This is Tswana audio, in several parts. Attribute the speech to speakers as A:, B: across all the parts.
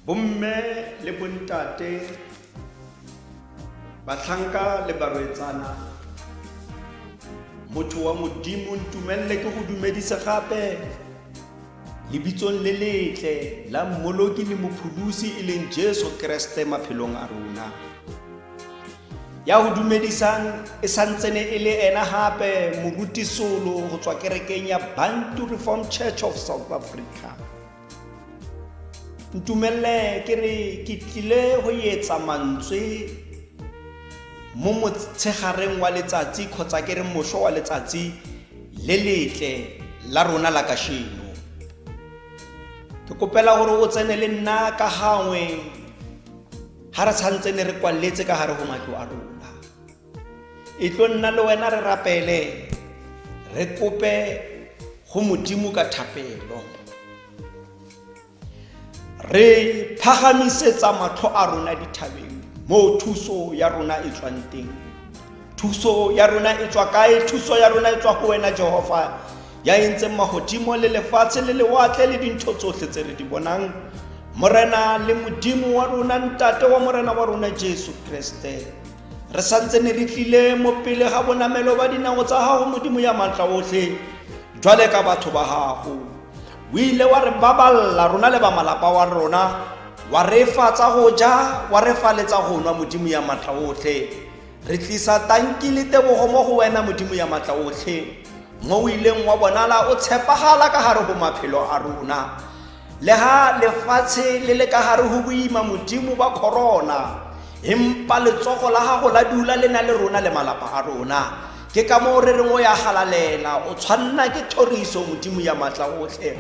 A: Bomme le bontate, batlanka le barwetsana, motho wa modimo ntumelle ke go dumedisa gape lebitsong le letle la mmoloki le mopholosi e leng Jesu Kriste maphelong a rona. Ya go dumedisang e santsene e le ena gape moruti solo go tswa kerekeng ya Bantu Reformed Church of South Africa. Ntumelle ke re ke tlile go etsa mantswe mo motshegareng wa letsatsi kgotsa ke re mošo wa letsatsi le letle la rona la kasheno. Ke kopela gore o tsene le nna ka gangwe ha re tsantsene re kwaletse ka gare go matlo a rona. E tlo nna le wena re rapele re kope go modimo ka thapelo. Re phagamisetsa matlho a rona dithabeng mo thuso ya rona e tswang teng. Thuso ya rona e tswa kae? Thuso ya rona e tswa go wena Jehova ya entseng magodimo le lefatshe le lewatle le dintho tsotlhe tse re di bonang. Morena le modimo wa rona, ntate wa morena wa rona Jesu Kriste, re santsene re tlile mo pele ga bonamelo ba dinao tsa gago modimo ya matla otlhe jwale ka batho ba gago. O ile wa re baballa rona le ba malapa wa rona, wa re fa tsa go ja, wa re fa le tsa go nwa modimo ya matla otlhe. Re tlisa tanki le tebogo mo go wena modimo ya matla otlhe, mo o ileng wa bonala o tshepagala ka gare go maphelo a rona. Le ha lefatshe le le ka gare go boima modimo ba corona, empa letsogo la gago la dula le na le rona le malapa a rona. Ke ka mo re reng o ya halalela, o tshwanna ke thoriso modimo ya matla otlhe.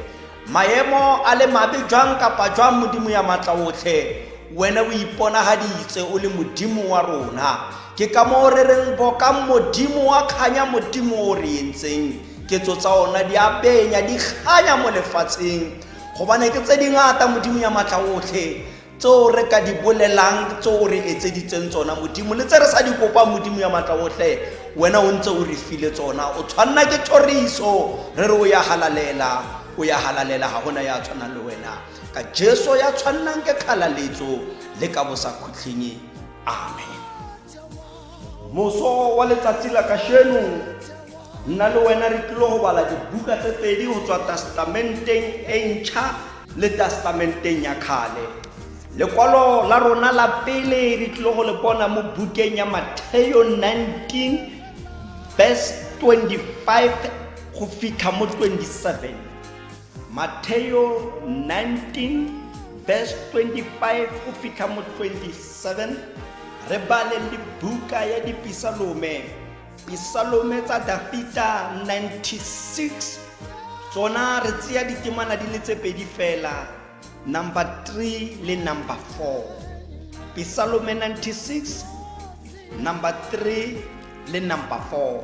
A: Maemo a le mabe jwang kapa jwang modimo ya matla otlhe, wena o iponagaditse o le modimo wa rona. Ke ka mo re reng boka modimo wa kganya modimo o re entseng. Ketso tsa ona di a benya di kganya mo lefatsheng, gobane ke tse dingata modimo ya matla otlhe tseo re ka di bolelang, tseo re etseditseng tsona modimo le tse re sa di kopa modimo ya matla otlhe, wena o ntse o re file tsona. O tshwanna ke thoriso, re re o ya halalela ga gona ya tshwanang le wena. Ka Jesu ya tshwannang ke kgalaletso le ka bosa khutlhenye. Amen. Moso wa letsatsi la kasheno nna le wena re tlile go bala dibuka tse pedi go tswa testamenteng e ntšha le testamenteng ya kgale. Lekwalo la rona la pele re tlile go le bona mo bukeng ya Matthew 19 verse 25 go fitlha mo 27. Matthew 19 verse 25 go fitlha mo 27. Re bale le buka ya dipisalome, pisalome tsa Dafita 96. Tsona re tseya ditemana di le tse pedi fela, number 3 le number 4. Pisalome 96, number 3 le number 4.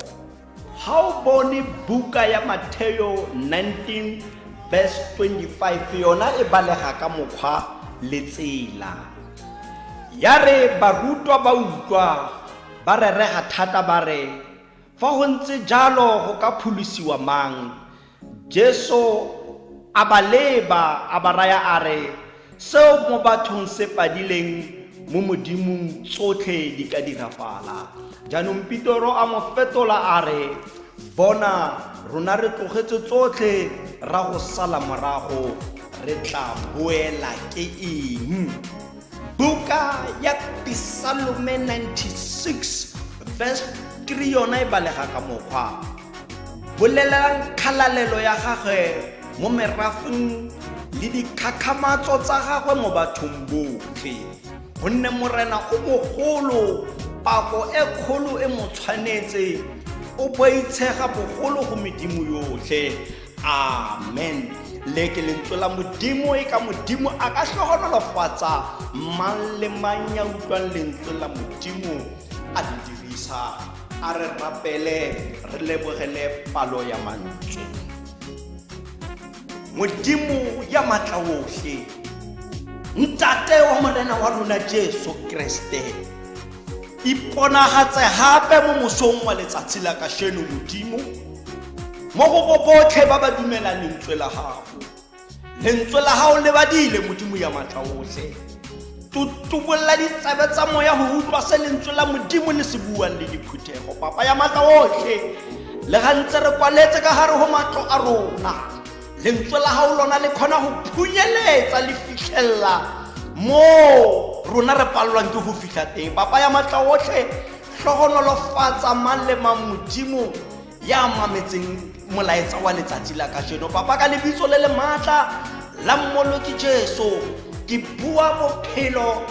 A: Ha o bone buka ya Matthew 19 verse 25 yona e balega ka mokgwa le tsela. Ya re barutwa ba utlwa ba rerega thata ba re, fa go ntse jalo go ka phulisiwa mang? Jesu a ba leba a ba raya a re, seo mo bathong se padileng mo modimong tsotlhe di ka dirafala. Jaanong Pitoro a mo fetola a re, bona rona re tlogetse tsotlhe ra go sala morago, re tla boela ke eng? Buka ya Pisalome 96 verse 3 yona e balega ka mokgwa bolelang khalalelo ya gagwe mo merafeng le dikgakgamatso tsa gagwe mo bathong botlhe. Gonne morena o mogolo, pako e kgolo e mo tshwanetse, o boitshega bogolo go medimo yotlhe. Amen. le ke lentswe la modimo e ka modimo a ka hlohonolofatsa mang le mang ya utlwang lentswe la modimo a di dirisa. A re rapele re lebogele palo ya mantswe. Modimo ya matla ohle, ntate wa morena wa rona Jesu Kriste, iponagatse hape mo mosong wa letsatsi la kasheno modimo mo go botlhe ba ba dumelang lentswe la gago. Lentswe la gago le badile modimo ya matla ohle. Tutubolla ditsebe tsa moya ho utlwa se lentswe la modimo le se buang le diphuthego. Papa ya matla ohle, le ga ntse re kwaletse ka hare ho matlo a rona, lentswe la gago lona le khona ho phunyeletsa le fihlella mo rona re pallwang ke ho fihla teng. Papa ya matla ohle, hlohonolofatsa mang le mang modimo ya mametseng molaetsa wa letsatsi la kasheno. Papa ka lebitso le le matla la mmoloki Jesu, ke bua bophelo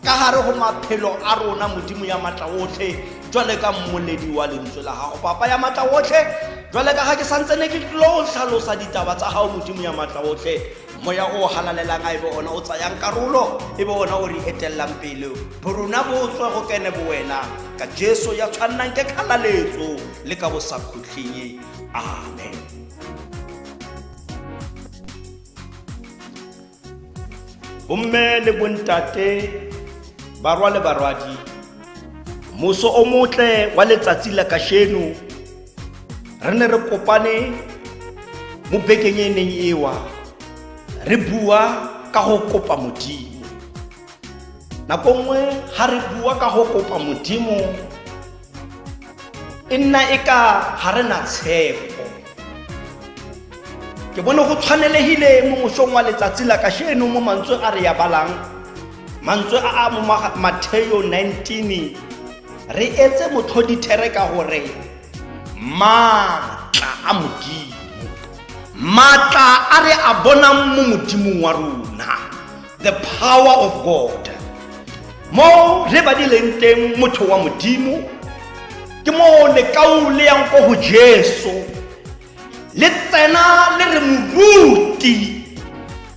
A: ka hare ho maphelo a rona modimo ya matla ohle, jwale ka mmoledi wa lentswe la gago. Papa ya matla ohle, jwale ka ga ke santse ne ke tlo hlalosa ditaba tsa gago modimo ya matla ohle, moya o halalelang a ebe ona o tsayang karolo, ebe ona o re etellang pele, borona bo tswe go kene bo wena ka Jesu ya tshwannang ke kgalaletso le ka bo sa khutlinye. Amen. Bomme le bontate, barwa le barwadi, moso o motle wa letsatsi la kasheno re ne re kopane mo bekeng e neng ewa re bua ka go kopa modimo. Nako nngwe ha re bua ka go kopa modimo e nna e ka ha re na tshepo. Ke bone go tshwanelehile mo mosong wa letsatsi la kasheno mo mantswe a re ya balang, mantswe a mo Matthew 19, re etse motlhodithere ka gore matla a modimo, matla a re a bonang mo modimong wa rona, the power of God. Mo re badileng teng motho wa modimo ke mo lekau le yang ko ho Jesu, le tsena le re moruti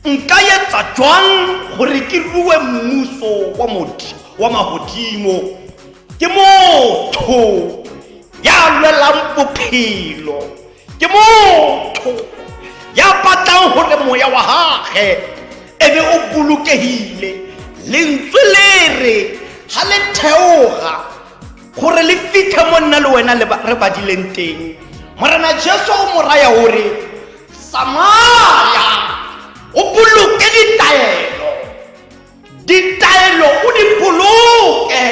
A: nka etsa jwang gore ke ruwe mmuso wa mahodimo. Ke motho ya lwelang bophelo, ke motho ya batlang gore moya wa hage ebe o bolokehile. Lentswe le re ha le theoga gore le fitlhe mo nna le wena re badileng teng, morena Jesu o mo raya hore Samaya o boloke ditaelo o di boloke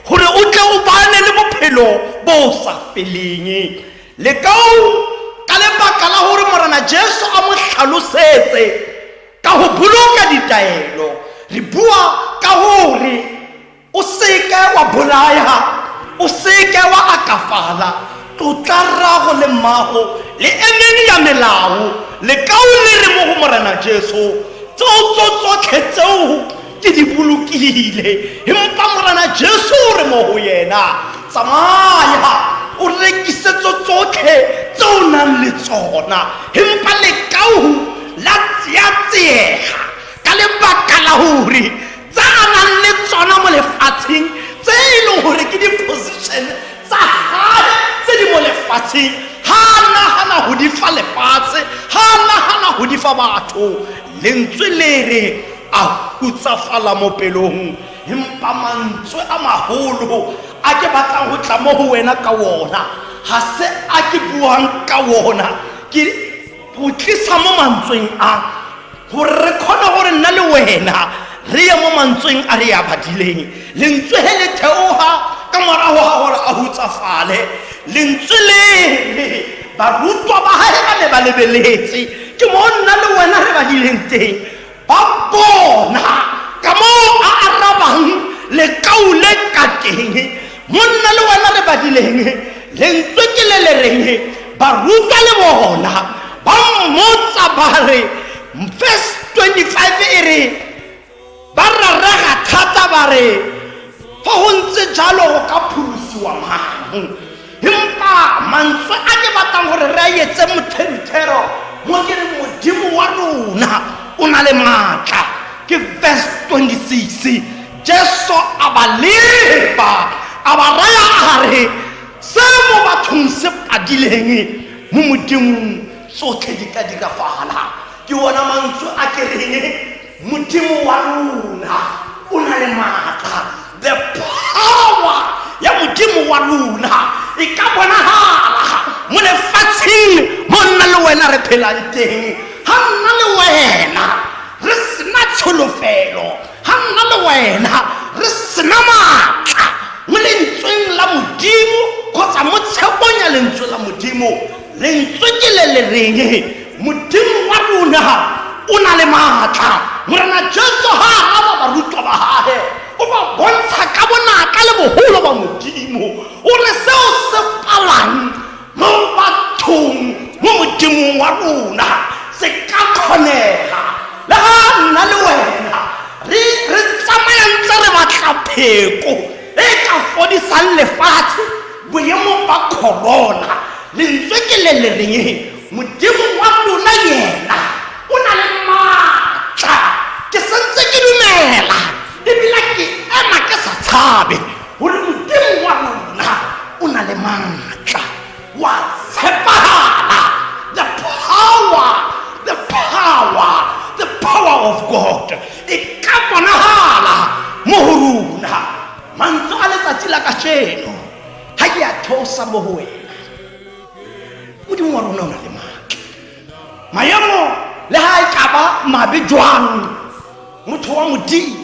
A: gore o tle o bane le bophelo bo sa feleng. Lekau ka lebaka la hore morena Jesu a mo hlalosetse ka ho boloka ditaelo, re bua ka hore o seke wa bolaya, o seke wa akafala, tlotla le mmago le emeng ya melao. Lekau le re mo go morena Jesu tsotlhe tseo ke di bolokile, empa morena Jesu re mo go yena tsamaya o rekise tsotlhe tseo nang le tsona, empa lekau la tsiatsiega ka lebaka la hore tsa nang le tsona mo lefatsheng tse e leng hore ke di-position tsa hae tse di mo lefatsheng, ha nagana ho di fa lefatshe, ha nagana ho di fa batho. Lentswe le re a hutsafala mo pelong, empa mantswe a maholo a ke batlang ho tla mo ho wena ka wona ha se a ke buang ka wona, ke go tlisa mo mantsweng a gore re khona gore nna le wena re ye mo mantsweng a re ya badileng. Lentswe he le theoha ka morago ga gore a hutsafale. Lentswe le barutwa ba hae ba ne ba lebeletse ke mo nna le wena re badileng teng, ba bona ka mo a arabang lekau le ka teng, monna le wena re badileng. Lentswe ke le reng barutwa le bona ba mmotsa ba re verse 25 e re ba raraga thata ba re fa ho ntse jalo go ka phulusiwa mang. Empa mantswe a ke batlang gore re etse mothero mo ke re modimo wa rona o na le matla. Ke verse 26 Jesu a ba leba a ba raya a re se mo bathong se padileng mo modimong tsotlhe di ka diragala. Ke bona mantswe a ke reng modimo wa rona o na le matla. The power ya modimo wa rona e ka bonagala mo lefatsheng mo nna le wena re phelang teng. Ha nna le wena re sena tsholofelo, ha nna le wena re sena matla mo lentsweng la modimo kgotsa mo tshepong ya lentswe la modimo. Lentswe ke le reng modimo wa rona o na le matla. Morena Jesu ha a ba barutwa ba hae o ba bontsha ka bonaka le boholo ba modimo o re seo se palang mo bathong mo modimong wa rona se ka kgonega. Le ha nna le wena re tsamaya ntse re batla pheko e ka fodisang lefatshe boemo ba corona. Lentswe ke le reng modimo wa rona yena o na le matla. Ke sentse ke dumela ebile ke ema ke sa tshabe gore modimo wa rona o na le matla. Wa tshepahala. The power of God e ka bonahala mo ho rona. Mantswe a letsatsi la kasheno ha ke a thosa mo ho wena. Modimo wa rona o na le matla. Maemo le ha e ka ba mabe jwang motho wa modimo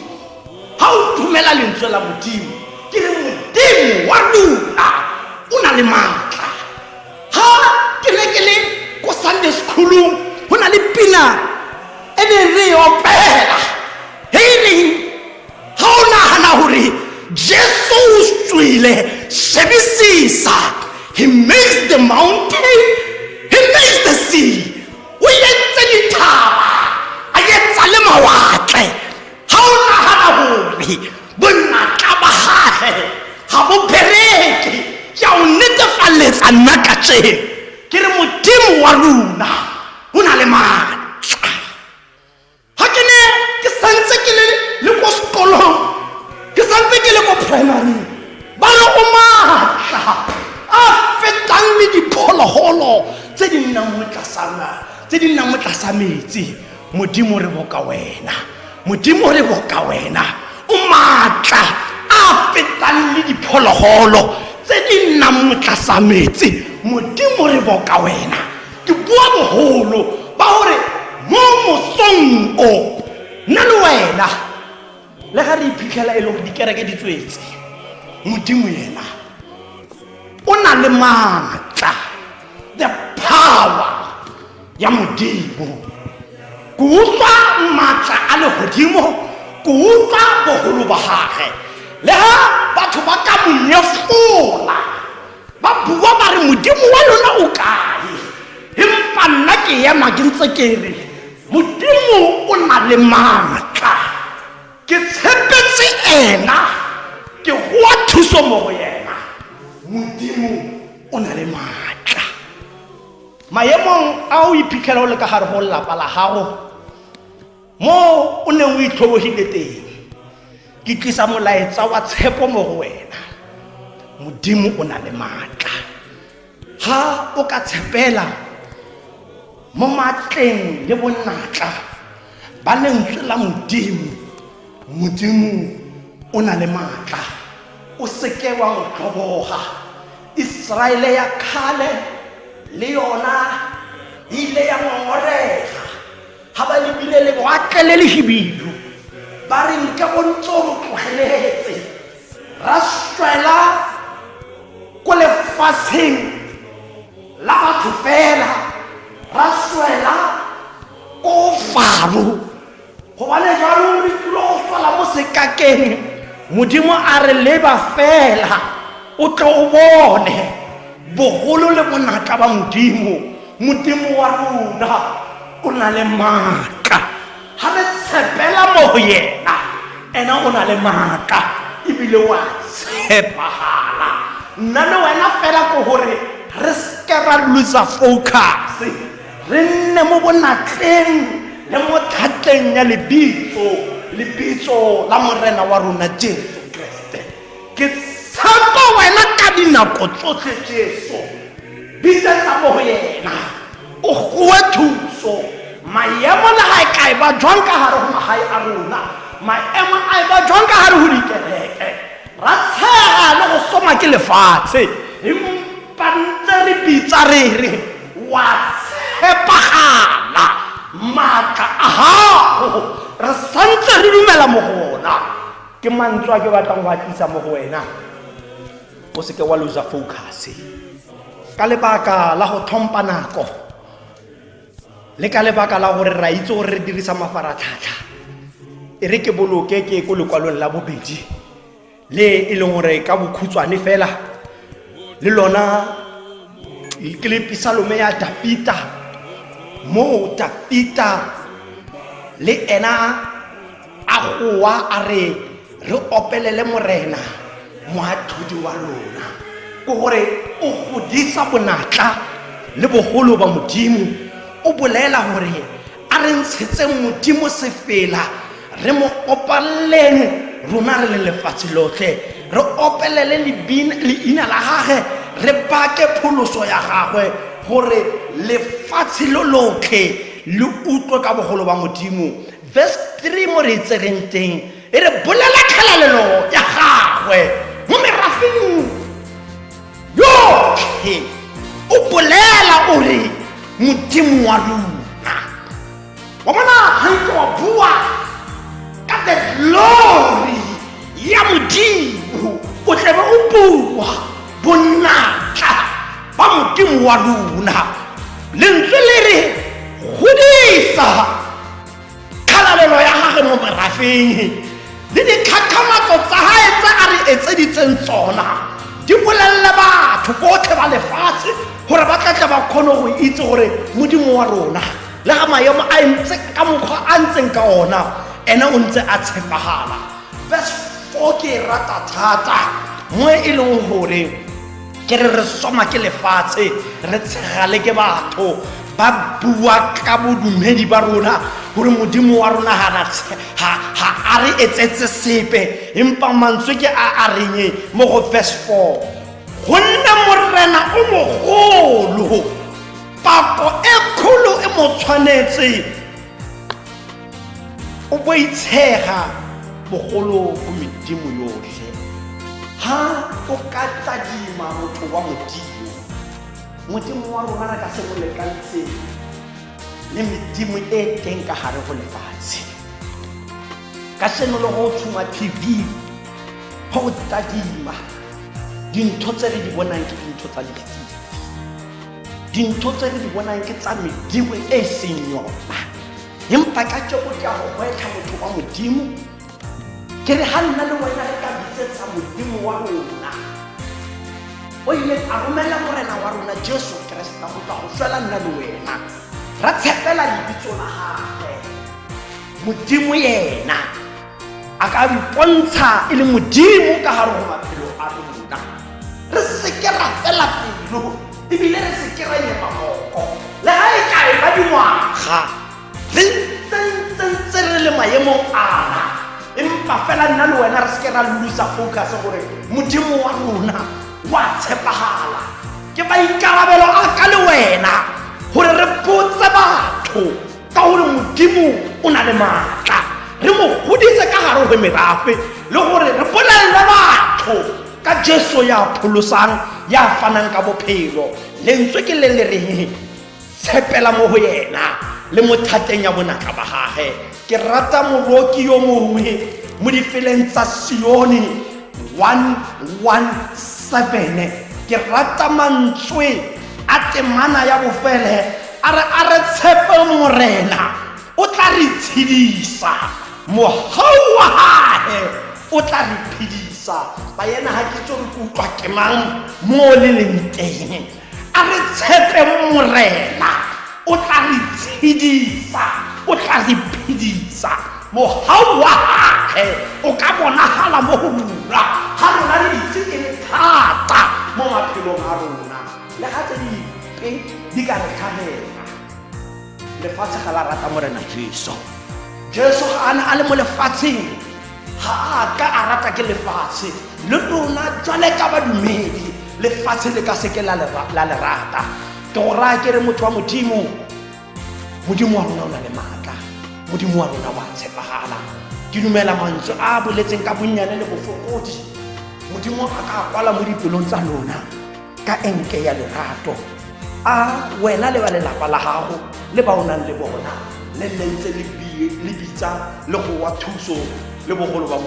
A: ha o dumela lentswe la modimo ke re modimo wa rona o na le matla. Ha ke le ko Sunday school ho na le pina e ne re opela healing. Ha o nahana hore Jesu o tswile shebisisa, he makes the mountain, he makes the sea, o yentse dithaba a yetsa le mawatle. Ha o nahana hore bonnatla ba hae ha bo bereke ke a o netefaletsa nna ka tjena ke re modimo wa rona o na le matla. Ha ke ne ke santse ke le ko sekolong, ke santse ke le ko primary, ba re o matla a fetang le diphologolo tse di nnang mo tlasa metsi. Modimo re boka wena, modimo re boka wena, o matla a fetang le diphologolo tse di nnang mo tlasa metsi. Modimo re boka wena. Ke bua boholo ba hore mo mosong o nna le wena le ga re iphitlhela e le gore dikereke di tswetse, modimo yena o na le matla. The power ya modimo. Ke utlwa matla a lehodimo, ke utlwa boholo ba gage. Le ha batho ba ka monyefola ba bua ba re modimo wa lona o kae, empa nna ke ema ke ntse ke re modimo o na le matla. Ke tshepetse ena, ke goa thuso mo go yena. Modimo o na le matla. Maemong a o iphitlhela o le ka gare go lelapa la gago mo o neng o itlhobogile teng, ke tlisa molaetsa wa tshepo mo go wena. Modimo o na le matla. Ha o ka tshepela mo matleng le bonnatla ba lentswe la modimo, modimo o na le matla. O seke wa mo tlhoboga. Israele ya khale le yona ile ya ngongorega ha ba lebile le boatle le lehibidu, ba re nke bontso go tlogeletse ra swela ko lefatsheng la batho fela, ra swela ko Faro gobane jalo re tlo go swela mo sekakeng. Modimo a re leba fela o tlo o bone bogolo le bonatla ba modimo. Modimo wa rona o na le matla. Ha re tshepela mo yena, ena o na le matla ebile wa tshepahala. Nna le wena fela ko hore re ska ra lose focus, re nne mo bonatleng le mo thateng ya lebitso la morena wa rona Jesu Kriste. Ke tshepa wena ka dinako tsotlhe Jesu bitsetsa mo go yena o goe thuso. Maemo le ga e ka e ba jwang ka gare go magae a rona, maemo a e ba jwang ka gare go dikereke, ra tshega le go soma ke lefatshe, empa ntse re bitsa re re wa tshepagala maatla a gago, re santse re dumela mo gona. Ke mantswe a ke batlang go atlisa mo go wena, o seke wa losa focus ka lebaka la go tlhompha nako le ka lebaka la gore ra itse gore re dirisa mafaratlhatlha. E re ke boloke ke go lekwalong la bobedi le e leng gore ka bokhutswane fela le lona ke le Psalm ya Dafita, mo Dafita le ena a goa a re opelele morena moatlhodi wa lona, ke gore o godisa bonatla le bogolo ba Modimo. O bolela gore a re ntshetse Modimo sefela, re mo opaleng rona re le lefatshe lotlhe, re opelele leina la gagwe, re bake pholoso ya gagwe gore lefatshe lo lotlhe le utlwe ka bogolo ba Modimo. Verse 3 mo re tsereng teng e re bolela khalalelo ya gagwe mo merafeng yotlhe. O bolela o re Modimo wa rona, wa bona hantle wa bua ka the glory ya Modimo, o tlebe o bua bonatla ba Modimo wa rona. Lentswe le re godisa khalalelo ya gagwe mo merafeng le dikgakgamatso tsa gae tse a re etseditseng tsona di bolelle batho botlhe ba lefatshe gore ba tlatla ba kgone go itse gore Modimo wa rona le ga maemo a ntse ka mokgwa a ntseng ka ona, ena o ntse a tshepagala. Verse 4 ke rata thata mo e leng gore ke re soma ke lefatshe, re tshegale ke batho ba bua ka bodumedi ba rona gore Modimo wa rona ha a re etsetse sepe, empa mantswe ke a reng mo go verse 4, gonne morena o mogolo, pako e kgolo e mo tshwanetse, o boitshega bogolo go medimo yotlhe. Ha o ka tadima motho wa Modimo wa rona re ka se mo lekantse le medimo e teng ka gare go lefatshe. Ka seno le go tshuma TV go tadima dintho tse re di bonang ke dintho tsa lefifi, dintho tse re di bonang ke tsa medimo e seng yona, empa ka tsego ke a go gwetlha motho wa Modimo ke re ha nna le wena re ka bitsetsa Modimo wa rona, o ile a romela morena wa rona Jesu Kriste go tla go swela nna le wena, ra tshepela lebitso la gagwe. Modimo yena a ka bontsha e le Modimo ka gare go maphelo a rona. Re seke ra fela pelo ebile re seke ra nyema moko le ga e ka e ba dingwaga re ntse re le maemong ana, empa fela nna le wena re seke ra losa focus gore Modimo wa rona wa tshepagala. Ke maikarabelo a ka le wena gore re botse batho ka gore Modimo o na le maatla, re mo godise ka gare go merafe le gore re bolelle batho ka Jesu ya pholosang, ya fanang ka bophelo. Lentswe ke le reng tshepela mo go yena le mo thateng ya bonatla ba gagwe. Ke rata moroki yo mongwe mo difeleng tsa Sione 1:17, ke rata mantswe a temana ya bofele a re tshepe morena o tla re tshedisa, mohau wa gagwe o tla re phedisa. Ba yena ha ke tso re utlwa ke mang mo le leng teng, a re tshepe morena o tla re tshedisa, o tla re phedisa, mohau wa gagwe o ka bonagala mo go rona ga rona le itse e le thata mo maphelong a rona, le ga tse dipe di ka re tlhagela. lefatshe ga la rata morena Jesu. Jesu ga a le mo lefatsheng ga a ka a rata ke lefatshe. Le lona jwale ka badumedi lefatshe le ka seke la le rata. Ke go raya ke re motho wa Modimo wa rona o na le maatla, Modimo wa rona wa tshepagala. Ke dumela mantswe a boletseng ka bonnyane le bofokodi. Modimo a ka kwala mo dipelong tsa lona ka enke ya lerato. A wena le ba lelapa la gago le ba o nang le bona le ntse le bitsa le go wa thuso le bogolo ba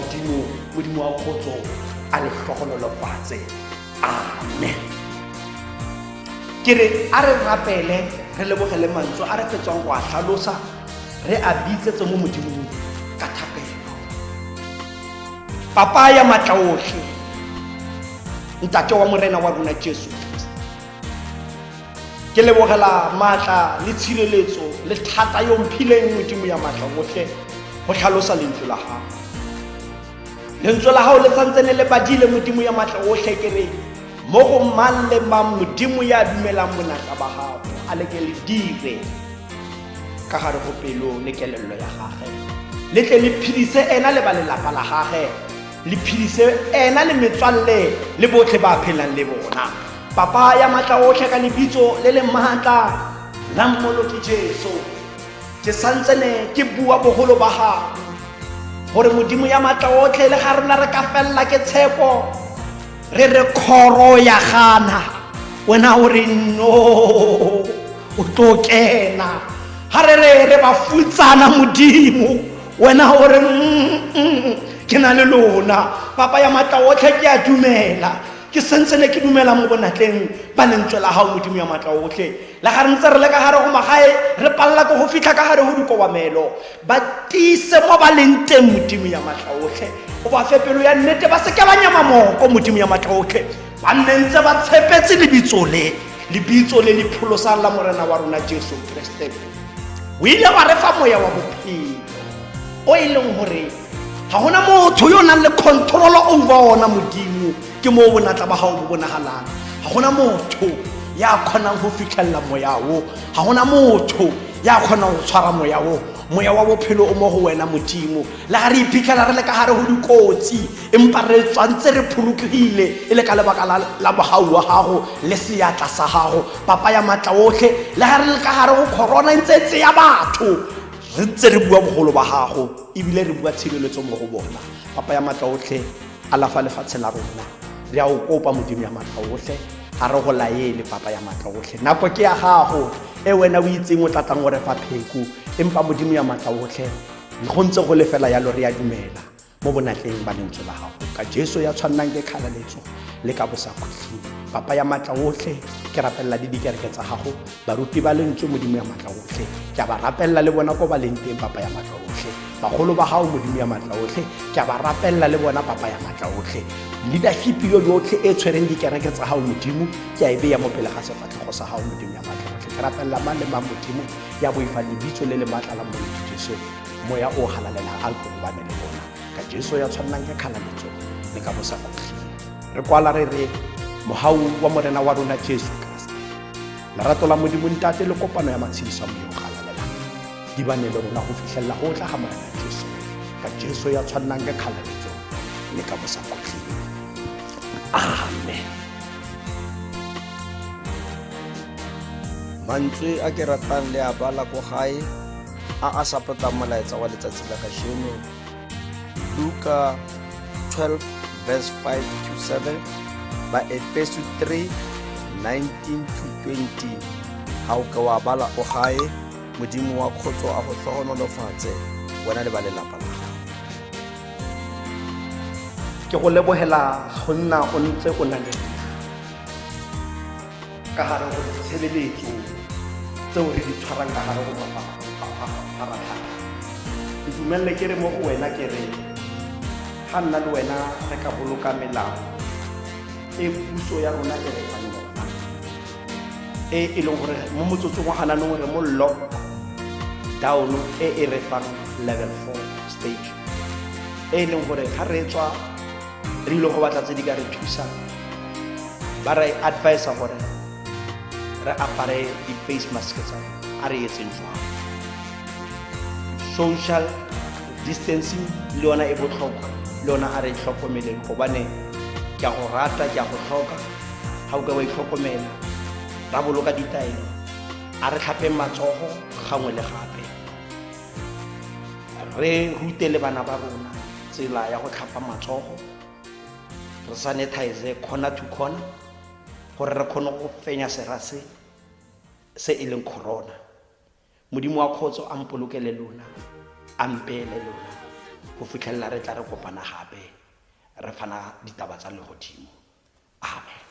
A: Modimo wa kgotso a le tlhogonolofatse. Amen. Ke re a re rapele re lebogele mantswe a re fetswang go a tlhalosa re a bitsetse mo Modimong ka thapelo. Papa ya matla otlhe, ntate wa morena wa rona Jesu Kriste, ke lebogela matla le tshireletso le thata yo mphileng Modimo ya matla otlhe go tlhalosa lentswe la gago. Lentswe la gago le santsene le badile Modimo ya matla otlhe. Ke re mo go mang le mang Modimo ya dumelang bonatla ba gago a leke le dire ka gare go pelo le kelello ya gagwe, le tle le phidise ena le ba lelapa la gagwe, le phidise ena le metswalle le botlhe ba phelang le bona. Papa ya matla otlhe ka lebitso le le maatla la mmoloki Jesu, ke santsene ke bua bogolo ba gago gore Modimo ya matla otlhe le ga rona re ka fella ke tshepo re khoro ya gana wena o re no o tlo kena. Ha re ba futsana Modimo wena o re ke na le lona. Papa ya matla otlhe ke a dumela, ke sentsene ke dumela mo bonatleng ba lentswe la gago Modimo ya matla otlhe. Le ga re ntse re le ka gare go magae re palla go fitlha ka gare go dikobamelo ba tise mo ba leng teng Modimo ya matla otlhe. O ba fe pelo ya nnete ba se ke ba nyama moko Modimo ya matla otlhe, ba ntse ba tshepetse lebitso le le pholosang la morena wa rona Jesu Kriste. O ile wa re fa moya wa bophelo o e leng hore ga gona motho yo nang le control over ona Modimo. Ke mo bonatla ba gago bo bonagalang. Ga gona motho ya khonang go fitlhella moya o, ga gona motho ya khonang go tshwara moya o. Moya wa bophelo o mo go wena Modimo. Le ga re iphitlhela re le ka gare go dikotsi empa re tswantse re phulukile e le ka lebaka la bogau wa gago le seatla sa gago. Papa ya matla otlhe, le ga re le ka gare go corona ntse ya batho re ntse re bua bogolo ba gago ebile re bua tshireletso mo go bona. Papa ya matla otlhe, alafa lefatshe la rona re a o kopa Modimo ya matla otlhe, ga re go laele Papa ya matla otlhe. Nako ke ya gago e wena o itseng o tlatlang gore fa pheko, empa Modimo ya matla otlhe go ntse go lefela ya lo re ya dumela mo bonatleng ba lentswe la gago ka Jesu ya tshwannang ke kgalaletso le ka bosakgotlhi. Papa ya matla otlhe, ke rapella di dikereke tsa gago baruti ba lentswe Modimo ya matla otlhe, ke ba rapella le bona ko ba leng teng Papa ya matla otlhe. Bagolo ba gago Modimo ya matla otlhe, ke ba rapella le bona Papa ya matla otlhe. Leadership yo yotlhe e tshwereng dikereke tsa gago Modimo ke a e beya mo pele ga sefatlhego sa gago Modimo ya matla otlhe. Ke rapella mang le mang Modimo ya boifa lebitso le le matla la mmoloki Jesu, moya o halalela a kopane le bona ka Jesu ya tshwannang ke kgalaletso le ka bosakgotlhi. Re kwala re re mohau wa morena wa rona Jesu Kriste, lerato la Modimo ntate le kopano ya matshediso mo yo galalela di bane le rona go fitlhella go tla ga morena Jesu ka Jesu ya tshwannang ke kgalaletso le ka bosakgotlhi. Amen.
B: Mantswe a ke ratang le a bala ko gae a sapotang molaetsa wa letsatsi la kasheno, Luka 12 verse 5 to 7 ba Efeso 3 19 to 20. Ha o ka wa bala o gae, Modimo wa kgotso a go tlhogonolofatse wena le ba lelapa la gago.
A: Ke go lebogela go nna o ntse o na le ka gare go tshebeletso tseo re di tshwarang ka gare go mafaratlhatlha. Ke dumelele ke re mo go wena ke re ga nna le wena re ka boloka melao e puso ya rona e re fang yona e leng gore mo motsotsong wa gananong re mo lockdown e re fang level 4 stage e leng gore ga re tswa re ile go batla tse di ka re thusa ba re advise gore re apare di face mask tsa a re etseng jwang. social distancing le yona e botlhokwa, le yona a re itlhokomeleng gobane ke a go rata, ke a go tlhoka. Ga o ka wa itlhokomela, ra boloka ditaelo, a re tlhapeng matsogo gangwe le gape, re rute le bana ba rona tsela ya go tlhapa matsogo, re sanitize corner to corner gore re kgone go fenya serase se e leng corona. Modimo wa kgotso a mpolokele lona, a mpeele lona go fitlhelela re tla re kopana gape re fana ditaba tsa legodimo. Amen.